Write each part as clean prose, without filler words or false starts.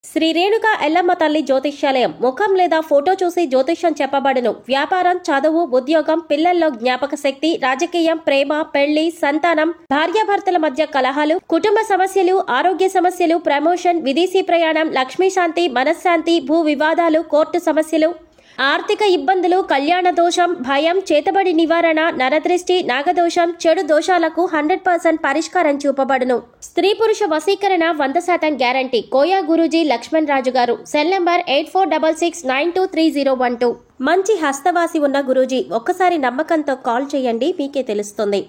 శ్రీ రేణుకా ఎల్లమ్మ తల్లి జ్యోతిష్యాలయం ముఖం లేదా ఫోటో చూసి జ్యోతిష్యం చెప్పబడును. వ్యాపారం, చదువు, ఉద్యోగం, పిల్లల్లో జ్ఞాపక శక్తి, రాజకీయం, ప్రేమ, పెళ్లి, సంతానం, భార్యాభర్తల మధ్య కలహాలు, కుటుంబ సమస్యలు, ఆరోగ్య సమస్యలు, ప్రమోషన్, విదేశీ ప్రయాణం, లక్ష్మీ శాంతి, మనశ్శాంతి, భూ వివాదాలు, కోర్టు సమస్యలు, ఆర్థిక ఇబ్బందులు, కళ్యాణ దోషం, భయం, చేతబడి నివారణ, నరదృష్టి, నాగదోషం, చెడు దోషాలకు 100% పరిష్కారం చూపబడును. స్త్రీ పురుష వశీకరణ 100% గ్యారంటీ. కోయా గురూజీ లక్ష్మణ్ రాజు గారు. Cell number 8466923012. మంచి హస్తవాసి ఉన్న గురూజీ, ఒక్కసారి నమ్మకంతో కాల్ చేయండి, మీకే తెలుస్తుంది.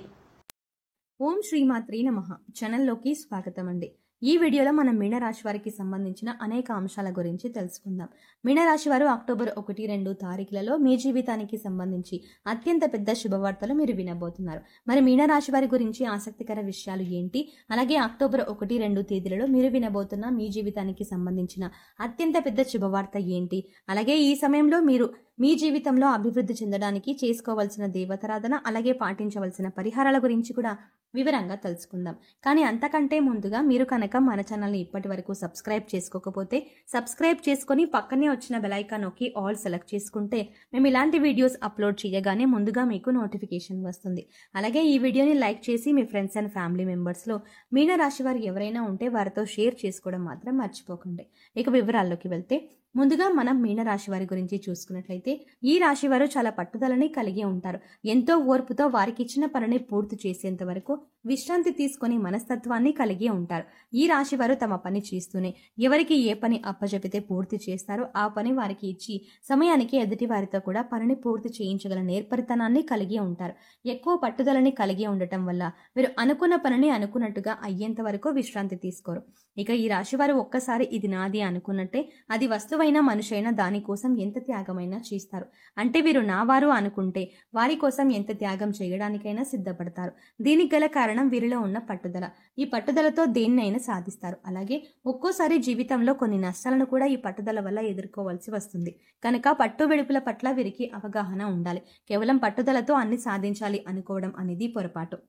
ఓం శ్రీమాత్రే నమః. ఛానల్లోకి స్వాగతం అండి. ఈ వీడియోలో మనం మీనరాశి వారికి సంబంధించిన అనేక అంశాల గురించి తెలుసుకుందాం. మీనరాశి వారు అక్టోబర్ 1-2 తారీఖులలో మీ జీవితానికి సంబంధించి అత్యంత పెద్ద శుభవార్తలు మీరు వినబోతున్నారు. మరి మీనరాశి వారి గురించి ఆసక్తికర విషయాలు ఏంటి, అలాగే అక్టోబర్ 1-2 తేదీలలో మీరు వినబోతున్న మీ జీవితానికి సంబంధించిన అత్యంత పెద్ద శుభవార్త ఏంటి, అలాగే ఈ సమయంలో మీరు మీ జీవితంలో అభివృద్ధి చెందడానికి చేసుకోవాల్సిన దేవతారాధన, అలాగే పాటించవలసిన పరిహారాల గురించి కూడా వివరంగా తెలుసుకుందాం. కానీ అంతకంటే ముందుగా మీరు కనుక మన ఛానల్ని ఇప్పటి వరకు సబ్స్క్రైబ్ చేసుకోకపోతే సబ్స్క్రైబ్ చేసుకుని పక్కనే వచ్చిన బెల్ ఐకాన్ నొక్కి ఆల్ సెలెక్ట్ చేసుకుంటే మేము ఇలాంటి వీడియోస్ అప్లోడ్ చేయగానే ముందుగా మీకు నోటిఫికేషన్ వస్తుంది. అలాగే ఈ వీడియోని లైక్ చేసి మీ ఫ్రెండ్స్ అండ్ ఫ్యామిలీ మెంబర్స్లో మీనరాశి వారు ఎవరైనా ఉంటే వారితో షేర్ చేసుకోవడం మాత్రం మర్చిపోకండి. ఇక వివరాల్లోకి వెళ్తే ముందుగా మనం మీనరాశి వారి గురించి చూసుకున్నట్లయితే ఈ రాశి వారు చాలా పట్టుదలని కలిగి ఉంటారు. ఎంతో ఓర్పుతో వారికి ఇచ్చిన పనిని పూర్తి చేసేంత వరకు విశ్రాంతి తీసుకుని మనస్తత్వాన్ని కలిగి ఉంటారు. ఈ రాశి వారు తమ పని చేస్తూనే ఎవరికి ఏ పని అప్పచెపితే పూర్తి చేస్తారో ఆ పని వారికి ఇచ్చి సమయానికి ఎదుటి వారితో కూడా పనిని పూర్తి చేయించగల నేర్పరితనాన్ని కలిగి ఉంటారు. ఎక్కువ పట్టుదలని కలిగి ఉండటం వల్ల వీరు అనుకున్న పనిని అనుకున్నట్టుగా అయ్యేంత వరకు విశ్రాంతి తీసుకోరు. ఇక ఈ రాశి వారు ఒక్కసారి ఇది నాది అనుకున్నట్టే అది వస్తువైనా మనిషైనా దానికోసం ఎంత త్యాగమైనా చేస్తారు. అంటే వీరు నావారు అనుకుంటే వారి కోసం ఎంత త్యాగం చేయడానికైనా సిద్ధపడతారు. దీనికి గల కారణం వీరిలో ఉన్న పట్టుదల. ఈ పట్టుదలతో దేన్నైనా సాధిస్తారు. అలాగే ఒక్కోసారి జీవితంలో కొన్ని నష్టాలను కూడా ఈ పట్టుదల వల్ల ఎదుర్కోవాల్సి వస్తుంది. కనుక పట్టు వెడుపుల పట్ల వీరికి అవగాహన ఉండాలి. కేవలం పట్టుదలతో అన్ని సాధించాలి అనుకోవడం అనేది పొరపాటు.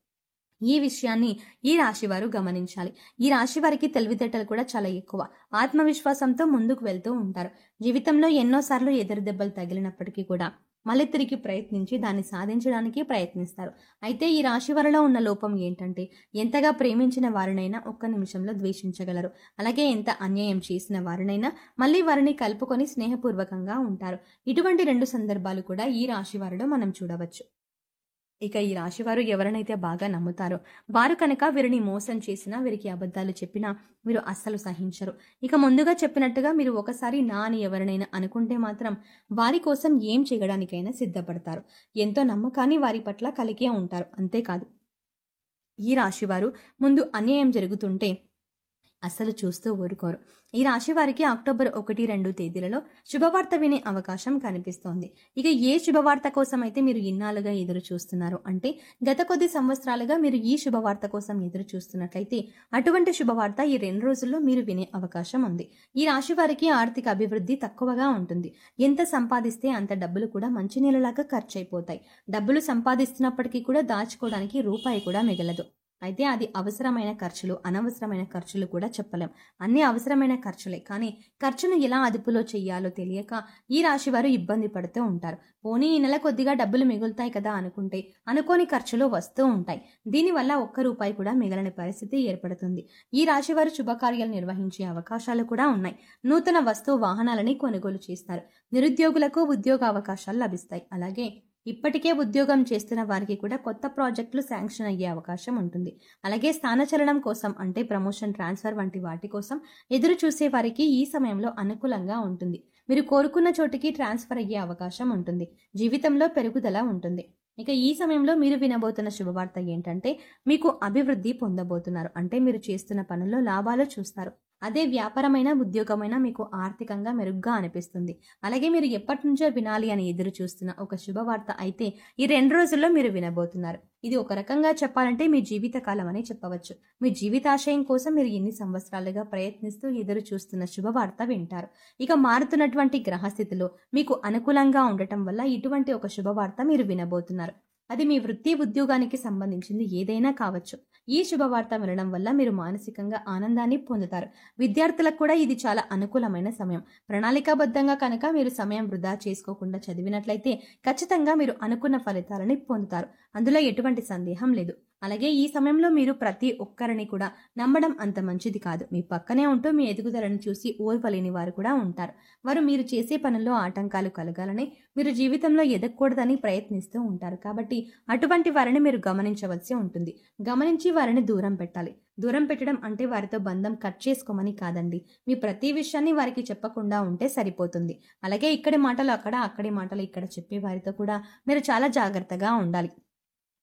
ఈ విషయాన్ని ఈ రాశి వారు గమనించాలి. ఈ రాశి వారికి తెలివితేటలు కూడా చాలా ఎక్కువ. ఆత్మవిశ్వాసంతో ముందుకు వెళ్తూ ఉంటారు. జీవితంలో ఎన్నోసార్లు ఎదురు దెబ్బలు తగిలినప్పటికీ కూడా మళ్ళీ తిరిగి ప్రయత్నించి దాన్ని సాధించడానికి ప్రయత్నిస్తారు. అయితే ఈ రాశి వారిలో ఉన్న లోపం ఏంటంటే ఎంతగా ప్రేమించిన వారినైనా ఒక్క నిమిషంలో ద్వేషించగలరు. అలాగే ఎంత అన్యాయం చేసిన వారినైనా మళ్ళీ వారిని కలుపుకొని స్నేహపూర్వకంగా ఉంటారు. ఇటువంటి 2 సందర్భాలు కూడా ఈ రాశి వారిలో మనం చూడవచ్చు. ఇక ఈ రాశి వారు ఎవరినైతే బాగా నమ్ముతారో వారు కనుక వీరిని మోసం చేసినా, వీరికి అబద్ధాలు చెప్పినా వీరు అస్సలు సహించరు. ఇక ముందుగా చెప్పినట్టుగా మీరు ఒకసారి నా అని ఎవరినైనా అనుకుంటే మాత్రం వారి కోసం ఏం చేయడానికైనా సిద్ధపడతారు. ఎంతో నమ్మకాన్ని వారి పట్ల కలిగే ఉంటారు. అంతేకాదు ఈ రాశి వారు ముందు అన్యాయం జరుగుతుంటే అస్సలు చూస్తూ ఊరుకోరు. ఈ రాశి వారికి అక్టోబర్ 1-2 తేదీలలో శుభవార్త వినే అవకాశం కనిపిస్తోంది. ఇక ఏ శుభవార్త కోసం అయితే మీరు ఇన్నాళ్ళుగా ఎదురు చూస్తున్నారు, అంటే గత కొద్ది సంవత్సరాలుగా మీరు ఈ శుభవార్త కోసం ఎదురు చూస్తున్నట్లయితే అటువంటి శుభవార్త ఈ 2 రోజుల్లో మీరు వినే అవకాశం ఉంది. ఈ రాశి వారికి ఆర్థిక అభివృద్ధి తక్కువగా ఉంటుంది. ఎంత సంపాదిస్తే అంత డబ్బులు కూడా మంచినీళ్ళలాగా ఖర్చు అయిపోతాయి. డబ్బులు సంపాదిస్తున్నప్పటికీ కూడా దాచుకోవడానికి రూపాయి కూడా మిగలదు. అయితే అది అవసరమైన ఖర్చులు, అనవసరమైన ఖర్చులు కూడా చెప్పలేం. అన్ని అవసరమైన ఖర్చులే, కానీ ఖర్చును ఎలా అదుపులో చెయ్యాలో తెలియక ఈ రాశి వారు ఇబ్బంది పడుతూ ఉంటారు. పోనీ ఈ నెల కొద్దిగా డబ్బులు మిగులుతాయి కదా అనుకుంటే అనుకోని ఖర్చులు వస్తూ ఉంటాయి. దీనివల్ల ఒక్క రూపాయి కూడా మిగలని పరిస్థితి ఏర్పడుతుంది. ఈ రాశి వారు శుభకార్యాలు నిర్వహించే అవకాశాలు కూడా ఉన్నాయి. నూతన వస్తు వాహనాలని కొనుగోలు చేస్తారు. నిరుద్యోగులకు ఉద్యోగ అవకాశాలు లభిస్తాయి. అలాగే ఇప్పటికే ఉద్యోగం చేస్తున్న వారికి కూడా కొత్త ప్రాజెక్టులు శాంక్షన్ అయ్యే అవకాశం ఉంటుంది. అలాగే స్థానచలనం కోసం, అంటే ప్రమోషన్, ట్రాన్స్ఫర్ వంటి వాటి కోసం ఎదురు చూసే వారికి ఈ సమయంలో అనుకూలంగా ఉంటుంది. మీరు కోరుకున్న చోటికి ట్రాన్స్ఫర్ అయ్యే అవకాశం ఉంటుంది. జీవితంలో పెరుగుదల ఉంటుంది. ఇక ఈ సమయంలో మీరు వినబోతున్న శుభవార్త ఏంటంటే మీకు అభివృద్ధి పొందబోతున్నారు. అంటే మీరు చేస్తున్న పనుల్లో లాభాలు చూస్తారు. అదే వ్యాపారమైన, ఉద్యోగమైనా మీకు ఆర్థికంగా మెరుగ్గా అనిపిస్తుంది. అలాగే మీరు ఎప్పటి నుంచో వినాలి అని ఎదురు చూస్తున్న ఒక శుభవార్త అయితే ఈ 2 రోజుల్లో మీరు వినబోతున్నారు. ఇది ఒక రకంగా చెప్పాలంటే మీ జీవితకాలం అని చెప్పవచ్చు. మీ జీవితాశయం కోసం మీరు ఎన్ని సంవత్సరాలుగా ప్రయత్నిస్తూ ఎదురు చూస్తున్న శుభవార్త వింటారు. ఇక మారుతున్నటువంటి గ్రహస్థితిలో మీకు అనుకూలంగా ఉండటం వల్ల ఇటువంటి ఒక శుభవార్త మీరు వినబోతున్నారు. అది మీ వృత్తి ఉద్యోగానికి సంబంధించింది ఏదైనా కావచ్చు. ఈ శుభవార్త వినడం వల్ల మీరు మానసికంగా ఆనందాన్ని పొందుతారు. విద్యార్థులకు కూడా ఇది చాలా అనుకూలమైన సమయం. ప్రణాళికాబద్ధంగా కనుక మీరు సమయం వృధా చేసుకోకుండా చదివినట్లయితే ఖచ్చితంగా మీరు అనుకున్న ఫలితాలని పొందుతారు. అందులో ఎటువంటి సందేహం లేదు. అలాగే ఈ సమయంలో మీరు ప్రతి ఒక్కరిని కూడా నమ్మడం అంత మంచిది కాదు. మీ పక్కనే ఉంటూ మీ ఎదుగుదలను చూసి ఓర్వలేని వారు కూడా ఉంటారు. వారు మీరు చేసే పనుల్లో ఆటంకాలు కలగాలని, మీరు జీవితంలో ఎదగకూడదని ప్రయత్నిస్తూ ఉంటారు. కాబట్టి అటువంటి వారిని మీరు గమనించవలసి ఉంటుంది. గమనించి వారిని దూరం పెట్టాలి. దూరం పెట్టడం అంటే వారితో బంధం కట్ చేసుకోమని కాదండి. మీ ప్రతి విషయాన్ని వారికి చెప్పకుండా ఉంటే సరిపోతుంది. అలాగే ఇక్కడి మాటలు అక్కడ, అక్కడి మాటలు ఇక్కడ చెప్పే వారితో కూడా మీరు చాలా జాగ్రత్తగా ఉండాలి.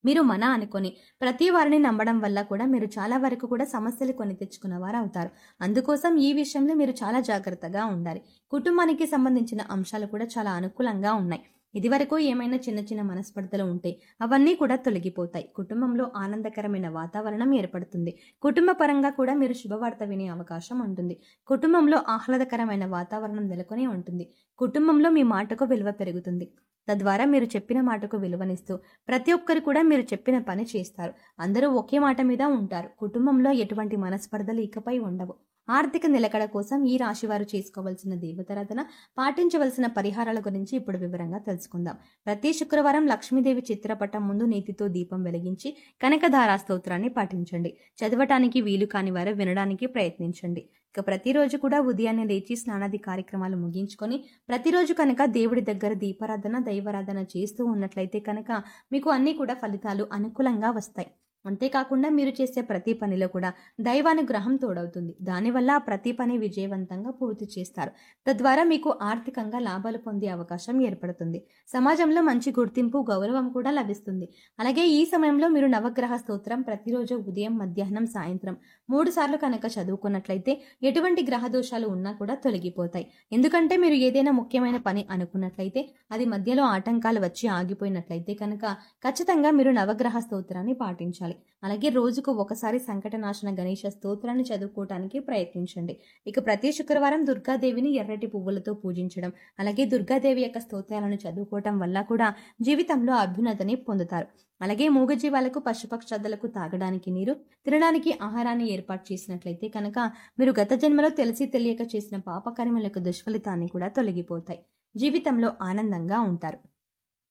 మీరు అనుకొని ప్రతి వారిని నమ్మడం వల్ల కూడా మీరు చాలా వరకు కూడా సమస్యలు కొని తెచ్చుకున్నవారు అవుతారు. అందుకోసం ఈ విషయంలో మీరు చాలా జాగ్రత్తగా ఉండాలి. కుటుంబానికి సంబంధించిన అంశాలు కూడా చాలా అనుకూలంగా ఉన్నాయి. ఇదివరకు ఏమైనా చిన్న చిన్న మనస్పర్ధలు ఉంటే అవన్నీ కూడా తొలగిపోతాయి. కుటుంబంలో ఆనందకరమైన వాతావరణం ఏర్పడుతుంది. కుటుంబ పరంగా కూడా మీరు శుభవార్త వినే అవకాశం ఉంటుంది. కుటుంబంలో ఆహ్లాదకరమైన వాతావరణం నెలకొని ఉంటుంది. కుటుంబంలో మీ మాటకు విలువ పెరుగుతుంది. తద్వారా మీరు చెప్పిన మాటకు విలువనిస్తూ ప్రతి ఒక్కరు కూడా మీరు చెప్పిన పని చేస్తారు. అందరూ ఒకే మాట మీద ఉంటారు. కుటుంబంలో ఎటువంటి మనస్పర్ధలు ఇకపై ఉండవు. ఆర్థిక నిలకడ కోసం ఈ రాశి వారు చేసుకోవాల్సిన దేవతారాధన, పాటించవలసిన పరిహారాల గురించి ఇప్పుడు వివరంగా తెలుసుకుందాం. ప్రతి శుక్రవారం లక్ష్మీదేవి చిత్రపటం ముందు నీతితో దీపం వెలిగించి కనకధారా స్తోత్రాన్ని పాటించండి. చదవటానికి వీలు కాని వారు వినడానికి ప్రయత్నించండి. ఇక ప్రతిరోజు కూడా ఉదయాన్నే లేచి స్నానాది కార్యక్రమాలు ముగించుకొని ప్రతిరోజు కనుక దేవుడి దగ్గర దీపారాధన, దైవారాధన చేస్తూ ఉన్నట్లయితే కనుక మీకు అన్ని కూడా ఫలితాలు అనుకూలంగా వస్తాయి. అంతేకాకుండా మీరు చేసే ప్రతి పనిలో కూడా దైవానుగ్రహం తోడవుతుంది. దానివల్ల ప్రతి పని విజయవంతంగా పూర్తి చేస్తారు. తద్వారా మీకు ఆర్థికంగా లాభాలు పొందే అవకాశం ఏర్పడుతుంది. సమాజంలో మంచి గుర్తింపు, గౌరవం కూడా లభిస్తుంది. అలాగే ఈ సమయంలో మీరు నవగ్రహ స్తోత్రం ప్రతిరోజు ఉదయం, మధ్యాహ్నం, సాయంత్రం 3 సార్లు కనుక చదువుకున్నట్లయితే ఎటువంటి గ్రహ దోషాలు ఉన్నా కూడా తొలగిపోతాయి. ఎందుకంటే మీరు ఏదైనా ముఖ్యమైన పని అనుకున్నట్లయితే అది మధ్యలో ఆటంకాలు వచ్చి ఆగిపోయినట్లయితే కనుక ఖచ్చితంగా మీరు నవగ్రహ స్తోత్రాన్ని పాటించాలి. అలాగే రోజుకు ఒకసారి సంకటనాశన గణేశ స్తోత్రాన్ని చదువుకోవటానికి ప్రయత్నించండి. ఇక ప్రతి శుక్రవారం దుర్గాదేవిని ఎర్రటి పువ్వులతో పూజించడం, అలాగే దుర్గాదేవి యొక్క స్తోత్రాలను చదువుకోవటం వల్ల కూడా జీవితంలో అభ్యున్నతిని పొందుతారు. అలాగే మూగజీవాలకు, పశుపక్షాదులకు తాగడానికి నీరు, తినడానికి ఆహారాన్ని ఏర్పాటు చేసినట్లయితే కనుక మీరు గత జన్మలో తెలిసి తెలియక చేసిన పాపకర్మలకు దుష్ఫలితాన్ని కూడా తొలగిపోతాయి. జీవితంలో ఆనందంగా ఉంటారు.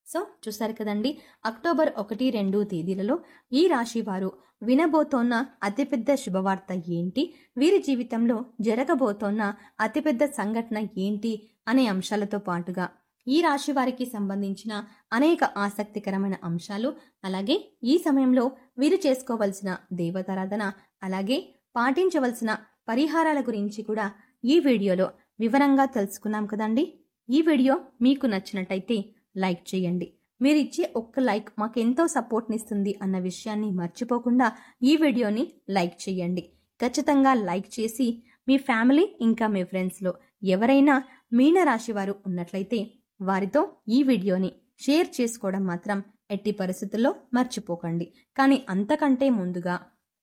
సో చూసారు కదండి, అక్టోబర్ 1, 2 తేదీలలో ఈ రాశి వారు వినబోతోన్న అతిపెద్ద శుభవార్త ఏంటి, వీరి జీవితంలో జరగబోతోన్న అతిపెద్ద సంఘటన ఏంటి అనే అంశాలతో పాటుగా ఈ రాశి వారికి సంబంధించిన అనేక ఆసక్తికరమైన అంశాలు, అలాగే ఈ సమయంలో వీరు చేసుకోవలసిన దేవతారాధన, అలాగే పాటించవలసిన పరిహారాల గురించి కూడా ఈ వీడియోలో వివరంగా తెలుసుకున్నాం కదండి. ఈ వీడియో మీకు నచ్చినట్టయితే లైక్ చేయండి. మీరిచ్చే ఒక్క లైక్ మాకెంతో సపోర్ట్నిస్తుంది అన్న విషయాన్ని మర్చిపోకుండా ఈ వీడియోని లైక్ చేయండి. ఖచ్చితంగా లైక్ చేసి మీ ఫ్యామిలీ ఇంకా మీ ఫ్రెండ్స్లో ఎవరైనా మీనరాశి వారు ఉన్నట్లయితే వారితో ఈ వీడియోని షేర్ చేసుకోవడం మాత్రం ఎట్టి పరిస్థితుల్లో మర్చిపోకండి. కానీ అంతకంటే ముందుగా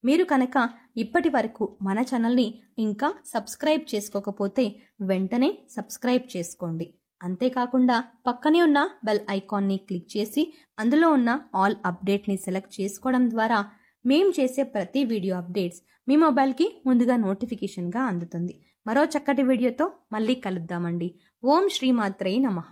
మీరు కనుక ఇప్పటి వరకు మన ఛానల్ని ఇంకా సబ్స్క్రైబ్ చేసుకోకపోతే వెంటనే సబ్స్క్రైబ్ చేసుకోండి. అంతేకాకుండా పక్కనే ఉన్న బెల్ ఐకాన్ని క్లిక్ చేసి అందులో ఉన్న ఆల్ అప్డేట్ని సెలెక్ట్ చేసుకోవడం ద్వారా మేం చేసే ప్రతి వీడియో అప్డేట్స్ మీ మొబైల్కి ముందుగా నోటిఫికేషన్గా అందుతుంది. మరో చక్కటి వీడియోతో మళ్ళీ కలుద్దామండి. ఓం శ్రీమాత్రే నమః.